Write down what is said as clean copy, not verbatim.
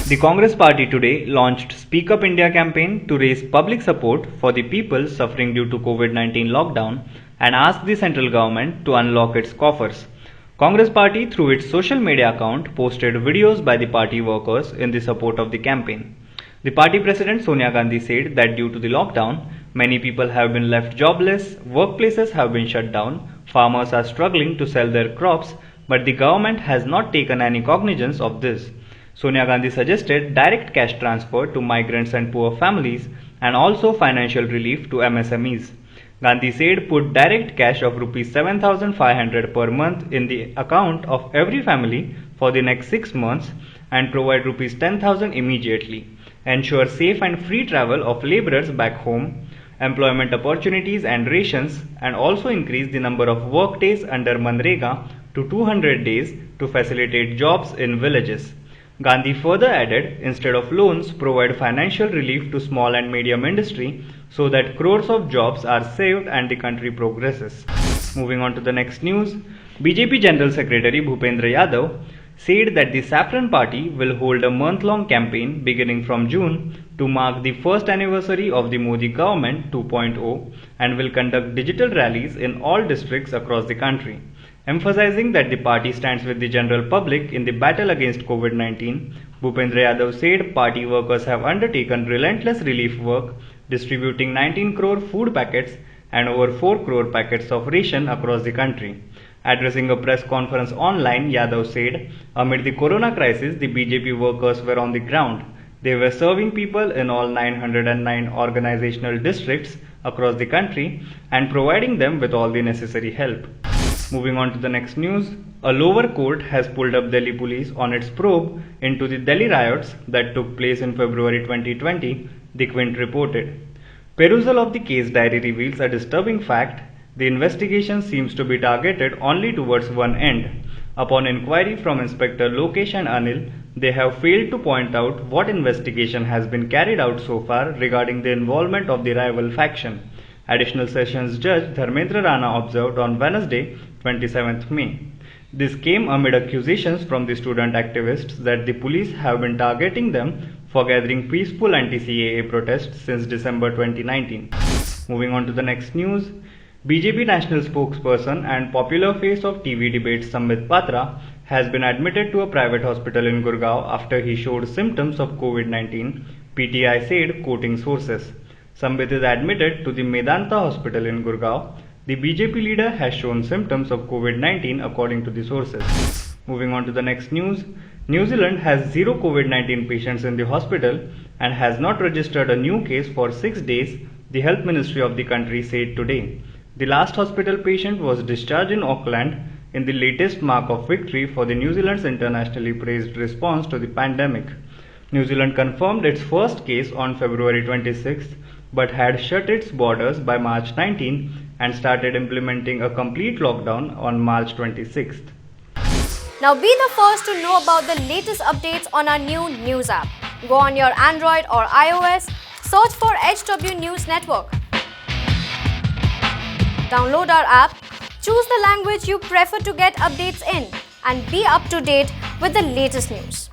The Congress Party today launched Speak Up India campaign to raise public support for the people suffering due to COVID-19 lockdown and asked the central government to unlock its coffers. Congress Party through its social media account posted videos by the party workers in the support of the campaign. The party president Sonia Gandhi said that due to the lockdown, many people have been left jobless, workplaces have been shut down, farmers are struggling to sell their crops, but the government has not taken any cognizance of this. Sonia Gandhi suggested direct cash transfer to migrants and poor families and also financial relief to MSMEs. Gandhi said put direct cash of Rs 7,500 per month in the account of every family for the next 6 months and provide Rs 10,000 immediately. Ensure safe and free travel of laborers back home, employment opportunities and rations, and also increase the number of work days under Manrega to 200 days to facilitate jobs in villages. Gandhi further added, instead of loans, provide financial relief to small and medium industry so that crores of jobs are saved and the country progresses. Moving on to the next news, BJP General Secretary Bhupendra Yadav said that the Saffron Party will hold a month-long campaign beginning from June to mark the first anniversary of the Modi government 2.0 and will conduct digital rallies in all districts across the country. Emphasizing that the party stands with the general public in the battle against COVID-19, Bhupendra Yadav said party workers have undertaken relentless relief work, distributing 19 crore food packets and over 4 crore packets of ration across the country. Addressing a press conference online, Yadav said, amid the corona crisis, the BJP workers were on the ground. They were serving people in all 909 organizational districts across the country and providing them with all the necessary help. Moving on to the next news, a lower court has pulled up Delhi police on its probe into the Delhi riots that took place in February 2020, the Quint reported. Perusal of the case diary reveals a disturbing fact. The investigation seems to be targeted only towards one end. Upon inquiry from Inspector Lokesh and Anil, they have failed to point out what investigation has been carried out so far regarding the involvement of the rival faction. Additional Sessions Judge Dharmendra Rana observed on Wednesday, 27th May. This came amid accusations from the student activists that the police have been targeting them for gathering peaceful anti-CAA protests since December 2019. Moving on to the next news, BJP national spokesperson and popular face of TV debates Sambit Patra has been admitted to a private hospital in Gurgaon after he showed symptoms of COVID-19, PTI said, quoting sources. Sambit is admitted to the Medanta hospital in Gurgaon. The BJP leader has shown symptoms of COVID-19 according to the sources. Moving on to the next news, New Zealand has 0 COVID-19 patients in the hospital and has not registered a new case for 6 days, the health ministry of the country said today. The last hospital patient was discharged in Auckland in the latest mark of victory for the New Zealand's internationally praised response to the pandemic. New Zealand confirmed its first case on February 26th, but had shut its borders by March 19 and started implementing a complete lockdown on March 26th. Now be the first to know about the latest updates on our new news app. Go on your Android or iOS, search for HW News Network. Download our app, choose the language you prefer to get updates in, and be up to date with the latest news.